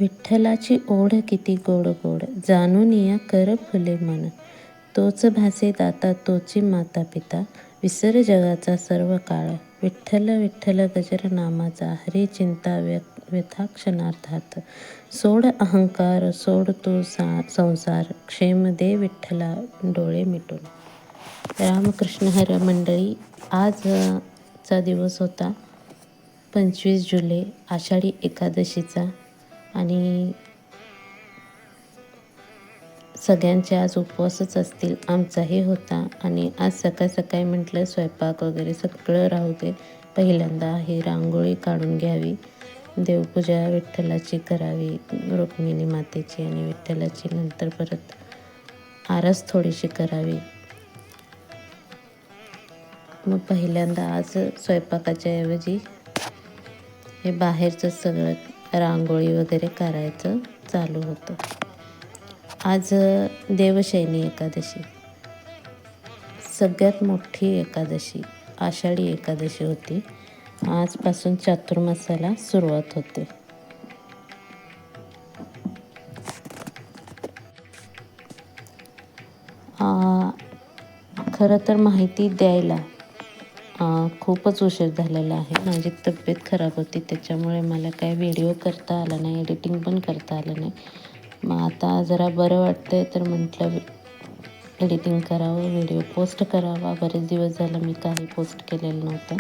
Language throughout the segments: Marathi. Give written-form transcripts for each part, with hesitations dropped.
विठ्ठलाची ओढ किती गोड गोड, जाणून या कर फुले मन. तोच भासे दाता तोची माता पिता, विसर जगाचा सर्व काळ. विठ्ठल विठ्ठल गजर नामाचा, हरी चिंता व्यथा क्षणार्धात. सोड अहंकार सोड तो संसार, क्षेम दे विठ्ठला डोळे मिटून. रामकृष्ण हर मंडळी, आजचा दिवस होता 25 जुलै आषाढी एकादशीचा. आणि सगळ्यांचे आज उपवासच असतील, आमचाही होता. आणि आज सकाळ सकाळी म्हटलं स्वयंपाक वगैरे सगळं राहू दे, पहिल्यांदा ही रांगोळी काढून घ्यावी, देवपूजा विठ्ठलाची करावी, रुक्मिणी मातेची आणि विठ्ठलाची. नंतर परत आरस थोडीशी करावी. मग पहिल्यांदा आज स्वयंपाकाच्या ऐवजी हे बाहेरचं सगळं रांगोळी वगैरे करायचं चालू होतं. आज देवशयनी एकादशी, सगळ्यात मोठी एकादशी, आषाढी एकादशी होती. आजपासून चातुर्मासाला सुरुवात होते. खरं तर माहिती द्यायला खूपच उशीर झालेला आहे. माझी तब्येत खराब होती, त्याच्यामुळे मला काही व्हिडिओ करता आला नाही, एडिटिंग पण करता आलं नाही. मग आता जरा बरं वाटतंय तर म्हटलं एडिटिंग करावं, व्हिडिओ पोस्ट करावा. बरेच दिवस झालं मी काही पोस्ट केलेलं नव्हतं,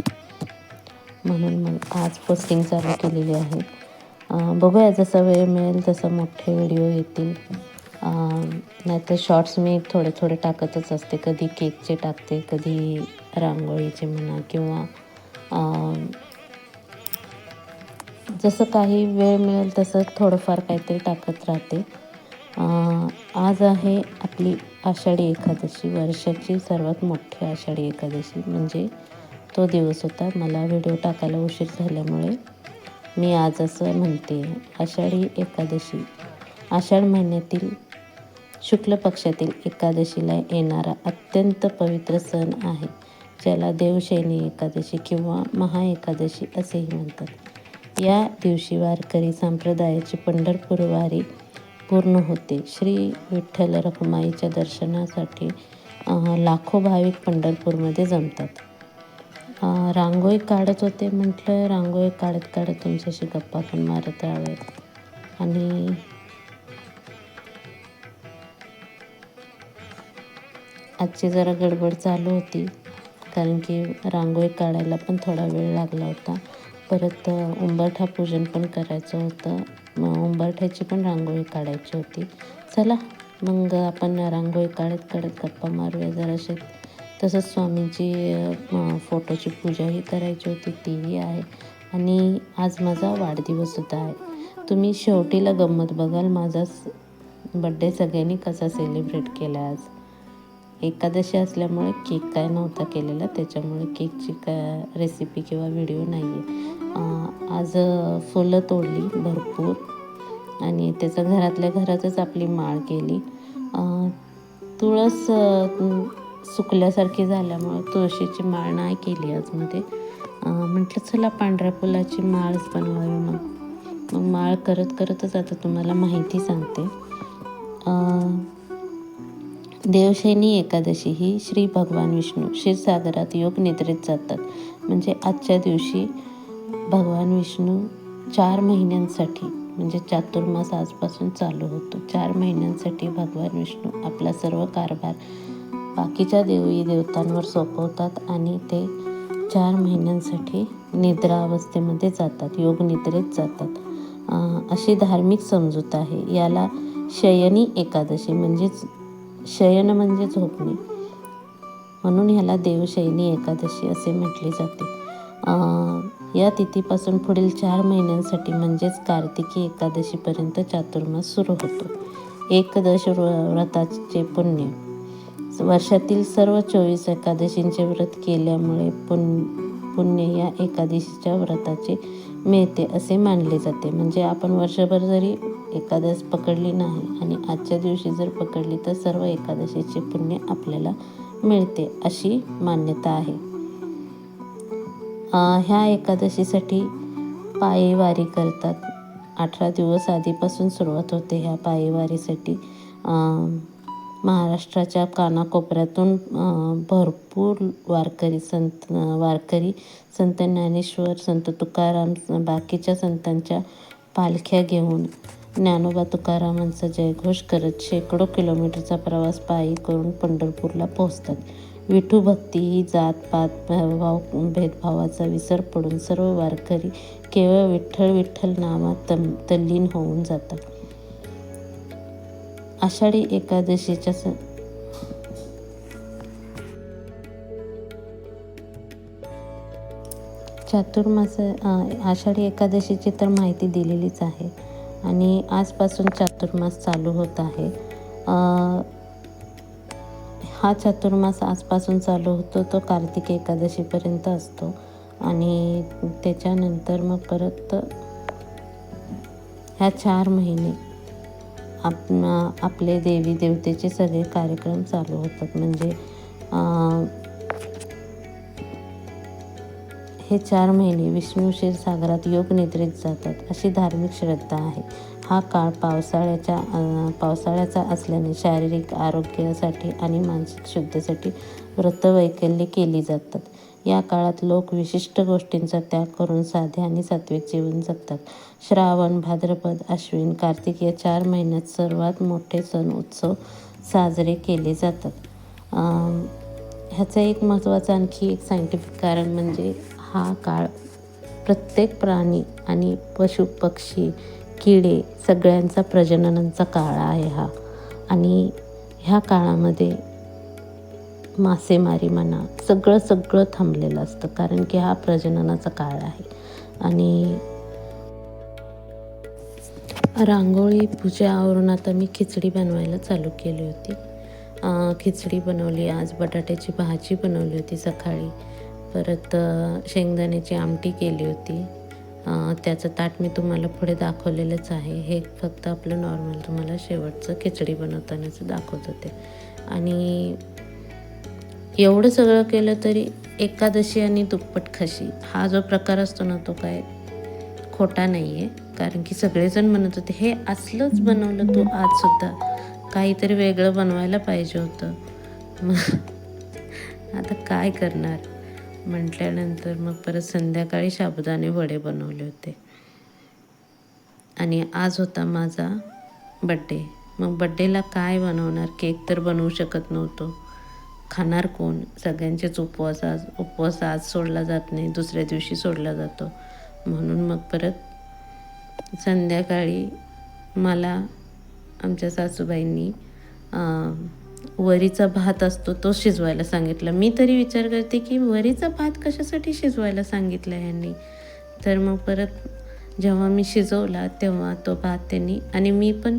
म्हणून मग आज पोस्टिंग चालू केलेली आहे. बघूया, जसा वेळ मिळेल तसं मोठे व्हिडिओ येतील. नाहीतर शॉर्ट्स मी थोडे थोडे टाकतच असते. कधी केकचे टाकते, कधी रांगोळीचे म्हणा, किंवा जसं काही वेळ मिळेल तसं थोडंफार काहीतरी टाकत राहते. आज आहे आपली आषाढी एकादशी, वर्षाची सर्वात मोठी आषाढी एकादशी. म्हणजे तो दिवस होता. मला व्हिडिओ टाकायला उशीर झाल्यामुळे मी आज असं म्हणते. आषाढी एकादशी आषाढ महिन्यातील शुक्ल पक्षातील एकादशीला येणारा अत्यंत पवित्र सण आहे, ज्याला देवशयनी एकादशी किंवा महाएकादशी असेही म्हणतात. या दिवशी वारकरी संप्रदायाची पंढरपूर वारी पूर्ण होते. श्री विठ्ठल रखुमाईच्या दर्शनासाठी लाखो भाविक पंढरपूरमध्ये जमतात. रांगोळी काढत होते, म्हटलं रांगोळी काढत काढत तुमच्याशी गप्पा पण मारत राहावेत. आणि आजची जरा गडबड चालू होती, कारण की रांगोळी काढायला पण थोडा वेळ लागला होता. परत उंबरठा पूजन पण करायचं होतं, मग उंबरठ्याची पण रांगोळी काढायची होती. चला मग आपण रांगोळी काढत काढत गप्पा मारूया जराशे. तसंच स्वामींची फोटोची पूजाही करायची होती, तीही आहे. आणि आज माझा वाढदिवससुद्धा आहे. तुम्ही शेवटीला गंमत बघाल, माझा बड्डे सगळ्यांनी कसा सेलिब्रेट केला. आज एकादशी असल्यामुळे केक काय नव्हता केलेला, त्याच्यामुळे केकची रेसिपी किंवा व्हिडिओ नाही आहे. आज फुलं तोडली भरपूर, आणि त्याचं घरातल्या घरातच आपली माळ केली. तुळस सुकल्यासारखी झाल्यामुळे तुळशीची माळ नाही केली आज मध्ये. म्हटलं चला पांढऱ्या फुलाची माळच बनवावी. मग माळ करत करतच आता तुम्हाला माहिती सांगते. देवशयनी एकादशी ही श्री भगवान विष्णू क्षीरसागरात योग निद्रेत जातात. म्हणजे आजच्या दिवशी भगवान विष्णू 4 महिन्यांसाठी, म्हणजे चातुर्मास आजपासून चालू होतो, 4 महिन्यांसाठी भगवान विष्णू आपला सर्व कारभार बाकीच्या देवी देवतांवर सोपवतात आणि ते 4 महिन्यांसाठी निद्रा अवस्थेमध्ये जातात, योग निद्रेत जातात. अशी धार्मिक समजूत आहे. याला शयनी एकादशी, म्हणजेच शयन म्हणजे झोपणे, म्हणून ह्याला देवशयनी एकादशी असे म्हटले जाते. या तिथीपासून पुढील 4 महिन्यांसाठी म्हणजेच कार्तिकी एकादशीपर्यंत चातुर्मास सुरू होतो. एकदश व्रताचे पुण्य, वर्षातील सर्व 24 एकादशींचे व्रत केल्यामुळे पुण्य या एकादशीच्या व्रताचे मिळते असे मानले जाते. म्हणजे आपण वर्षभर जरी एकादश पकडली नाही आणि आजच्या दिवशी जर पकडली तर सर्व एकादशीचे पुण्य आपल्याला मिळते, अशी मान्यता आहे. ह्या एकादशीसाठी पायी वारी करतात 18 दिवस आधीपासून सुरुवात होते ह्या पायी वारीसाठी. महाराष्ट्राच्या कानाकोपऱ्यातून भरपूर वारकरी संत ज्ञानेश्वर, संत तुकाराम, बाकीच्या संतांच्या पालख्या घेऊन ज्ञानोबा तुकारामांचा जयघोष करत शेकडो किलोमीटरचा प्रवास पायी करून पंढरपूरला पोहोचतात. विठू भक्ती ही जात-पात भेदभावाचा विसर पडून सर्व वारकरी केवळ विठ्ठल विठ्ठल नामात तल्लीन होऊन जातात. आषाढी एकादशीच्या आषाढी एकादशीची तर माहिती दिलेलीच आहे आणि आजपासून चातुर्मास चालू होत आहे. हा चातुर्मास आजपासून चालू होतो, तो कार्तिक एकादशीपर्यंत असतो आणि त्याच्यानंतर मग परत ह्या 4 महिने आपले देवी देवतेचे सगळे कार्यक्रम चालू होतात. म्हणजे हे 4 महिने विष्णू क्षीरसागरात योग निद्रेत जातात अशी धार्मिक श्रद्धा आहे. हा काळ पावसाळ्याचा असल्याने शारीरिक आरोग्यासाठी आणि मानसिक शुद्धीसाठी व्रतवैकल्ये केली जातात. या काळात लोक विशिष्ट गोष्टींचा त्याग करून साधे आणि सात्विक जीवन जगतात. श्रावण, भाद्रपद, आश्विन, कार्तिक या 4 महिन्यात सर्वात मोठे सण उत्सव साजरे केले जातात. ह्याचं एक महत्त्वाचं आणखी एक सायंटिफिक कारण म्हणजे हा काळ प्रत्येक प्राणी आणि पशु पक्षी किडे सगळ्यांचा प्रजननाचा काळ आहे हा. आणि ह्या काळामध्ये मासेमारी म्हणा सगळं थांबलेलं असतं, कारण की हा प्रजननाचा काळ आहे. आणि रांगोळी पूजा आवरून आता मी खिचडी बनवायला चालू केली होती. खिचडी बनवली, आज बटाट्याची भाजी बनवली होती सकाळी, परत शेंगदाण्याची आमटी केली होती. त्याचं ताट मी तुम्हाला पुढे दाखवलेलंच आहे. हे फक्त आपलं नॉर्मल तुम्हाला शेवटचं खिचडी बनवतानाचं दाखवत होते. आणि एवढं सगळं केलं तरी एकादशी आणि दुप्पट खशी हा जो प्रकार असतो ना, तो काय खोटा नाही आहे. कारण की सगळेजण म्हणत होते हे असलंच बनवलं तू आजसुद्धा, काहीतरी वेगळं बनवायला पाहिजे होतं. मग आता काय करणार म्हटल्यानंतर मग परत संध्याकाळी साबुदाणे वडे बनवले होते. आणि आज होता माझा बड्डे. मग बड्डेला काय बनवणार, केक तर बनवू शकत नव्हतो. खाणार कोण, सगळ्यांचेच उपवास आज सोडला जात नाही, दुसऱ्या दिवशी सोडला जातो. म्हणून मग परत संध्याकाळी मला आमच्या सासूबाईंनी वरीचा भात असतो तो शिजवायला सांगितलं. मी तरी विचार करते की वरीचा भात कशासाठी शिजवायला सांगितलं ह्यांनी. तर मग परत जेव्हा मी शिजवला तेव्हा तो भात त्यांनी, आणि मी पण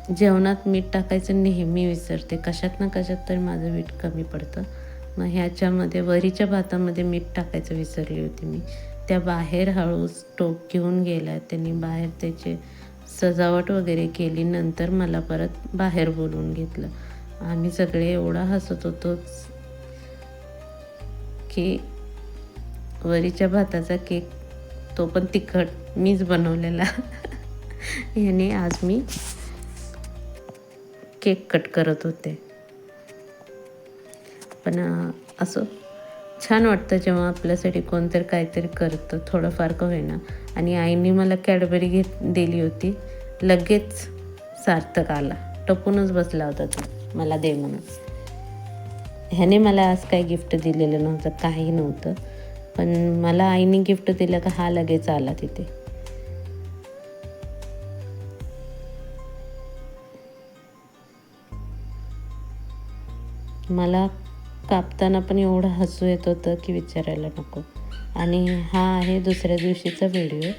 जेवणात मीठ टाकायचं नेहमी विसरते, कशात ना कशात तरी माझं मीठ कमी पडतं. मग ह्याच्यामध्ये वरीच्या भातामध्ये मीठ टाकायचं विसरली होती मी. त्या बाहेर हळूच टोप घेऊन गेल्या त्यांनी, बाहेर त्याचे सजावट वगैरे केली. नंतर मला परत बाहेर बोलवून घेतलं. आम्ही सगळे एवढा हसत होतोच की वरीच्या भाताचा केक, तो पण तिखट, मीच बनवलेला. याने आज मी केक कट करत होते. पण असं छान वाटतं जेव्हा आपल्यासाठी कोणतरी काहीतरी करतं, थोडंफार का होईना. आणि आईने मला कॅडबरी दिली होती, लगेच सार्थक आला, टपूनच बसला होता तो मला दे म्हणून. ह्याने मला आज काही गिफ्ट दिलेलं नव्हतं, काही नव्हतं, पण मला आईने गिफ्ट दिलं का हा लगेच आला तिथे. मला कापताना पण एवढं हसू येत होतं की विचारायला नको. आणि हा आहे दुसऱ्या दिवशीचा व्हिडिओ.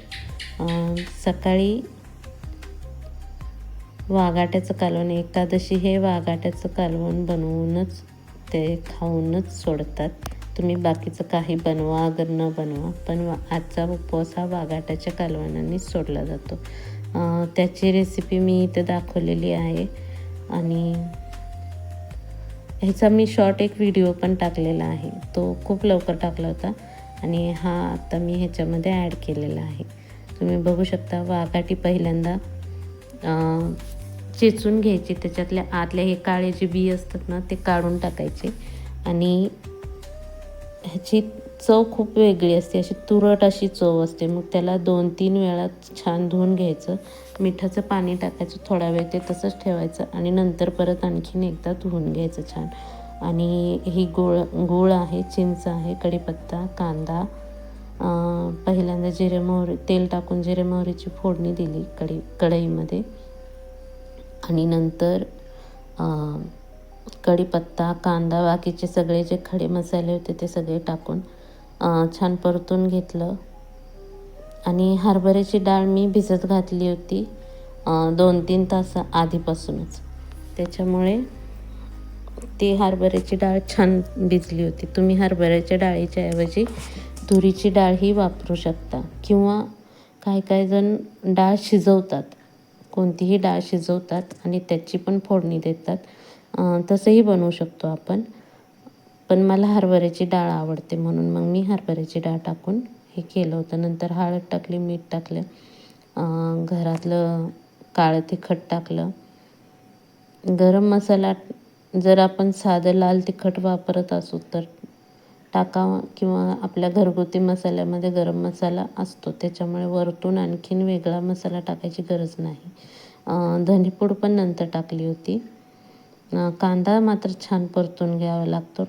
सकाळी वाघाट्याचं कालवण, एकादशी हे वाघाट्याचं कालवण बनवूनच ते खाऊनच सोडतात. तुम्ही बाकीचं काही बनवा अगर न बनवा, पण आजचा उपवास हा वाघाट्याच्या कालवणानेच सोडला जातो. त्याची रेसिपी मी इथे दाखवलेली आहे आणि ह्याचा मी शॉर्ट एक व्हिडिओ पण टाकलेला आहे, तो खूप लवकर टाकला होता आणि हा आता मी ह्याच्यामध्ये ॲड केलेला आहे. तुम्ही बघू शकता वाघाटी पहिल्यांदा चेचून घ्यायची, त्याच्यातल्या आतल्या हे काळे जे बी असतात ना ते काढून टाकायचे. आणि ह्याची चव खूप वेगळी असते, अशी तुरट अशी चव असते. मग त्याला 2-3 वेळा छान धुवून घ्यायचं, मिठाचं पाणी टाकायचं, थोडा वेळ ते तसंच ठेवायचं आणि नंतर परत आणखीन एकदा धुवून घ्यायचं छान. आणि ही गूळ आहे, चिंच आहे, कढीपत्ता, कांदा. पहिल्यांदा जिरे मोहरी तेल टाकून जिरे मोहरीची फोडणी दिली कढईमध्ये आणि नंतर कढीपत्ता, कांदा, बाकीचे सगळे जे खडे मसाले होते ते सगळे टाकून छान परतून घेतलं. आणि हरभऱ्याची डाळ मी भिजत घातली होती 2-3 तास आधीपासूनच, त्याच्यामुळे ती हरभऱ्याची डाळ छान भिजली होती. तुम्ही हरभऱ्याच्या डाळीच्या ऐवजी तुरीची डाळही वापरू शकता, किंवा काही जण डाळ शिजवतात, कोणतीही डाळ शिजवतात आणि त्याची पण फोडणी देतात. तसंही बनवू शकतो आपण, पण मला हरभऱ्याची डाळ आवडते म्हणून मग मी हरभऱ्याची डाळ टाकून हे केलं होतं. नंतर हळद टाकली, मीठ टाकलं, घरातलं काळं तिखट टाकलं. गरम मसाला जर आपण साधं लाल तिखट वापरत असू तर टाकावा, किंवा आपल्या घरगुती मसाल्यामध्ये गरम मसाला असतो, त्याच्यामुळे वरतून आणखीन वेगळा मसाला टाकायची गरज नाही. धनेपूड पण नंतर टाकली होती. कांदा मात्र छान परतून घ्यावा लागतो.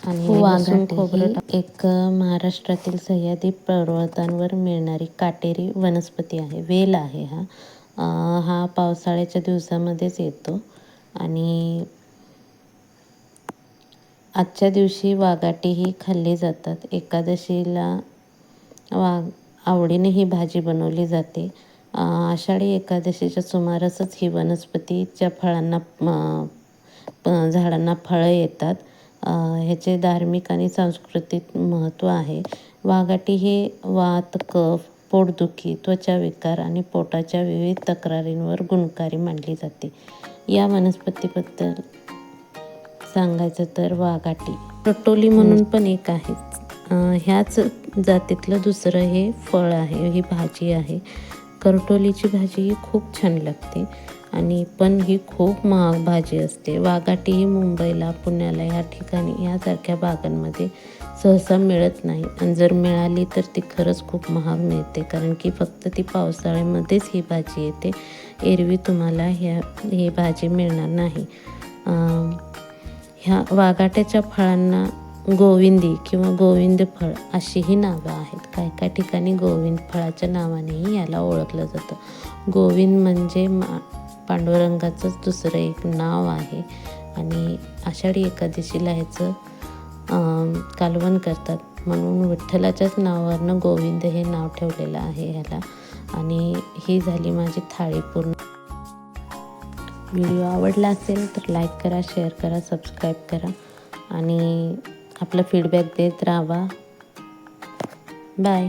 आणि लसूण खोबरं एक महाराष्ट्रातील सह्याद्री पर्वतांवर मिळणारी काटेरी वनस्पती आहे, वेल आहे. हा पावसाळ्याच्या दिवसामध्येच येतो. आणि आजच्या दिवशी वाघाटीही खाल्ली जातात. एकादशीला आवडीने ही भाजी बनवली जाते. आषाढी एकादशीच्या सुमारासच ही वनस्पतीच्या झाडांना फळं येतात. ह्याचे धार्मिक आणि सांस्कृतिक महत्त्व आहे. वाघाटी हे वात, कफ, पोटदुखी, त्वचाविकार आणि पोटाच्या विविध तक्रारींवर गुणकारी मानली जाते. या वनस्पतीबद्दल सांगायचं तर वाघाटी करटोली म्हणून पण एक आहे, ह्याच जातीतलं दुसरं हे फळ आहे, ही भाजी आहे. करटोलीची भाजी ही खूप छान लागते आणि पण ही खूप महाग भाजी असते. वाघाटी ही मुंबईला, पुण्याला ह्या ठिकाणी यासारख्या भागांमध्ये सहसा मिळत नाही, आणि जर मिळाली तर ती खरंच खूप महाग मिळते, कारण की फक्त ती पावसाळ्यामध्येच ही भाजी येते. एरवी तुम्हाला ही भाजी मिळणार नाही. ह्या वाघाट्याच्या फळांना गोविंदी किंवा गोविंद फळ अशीही नावं आहेत. काही ठिकाणी गोविंद फळाच्या नावानेही याला ओळखलं जातं. गोविंद म्हणजे पांडुरंगाचंच दुसरं एक नाव आहे. आणि आषाढी एकादशीला ह्याचं कालवण करतात, म्हणून विठ्ठलाच्याच नावावरनं गोविंद हे नाव ठेवलेलं आहे ह्याला. आणि ही झाली माझी थाळी पूर्ण. व्हिडिओ आवडला असेल तर लाईक करा, शेअर करा, सबस्क्राईब करा आणि आपला फीडबॅक देत राहा. बाय.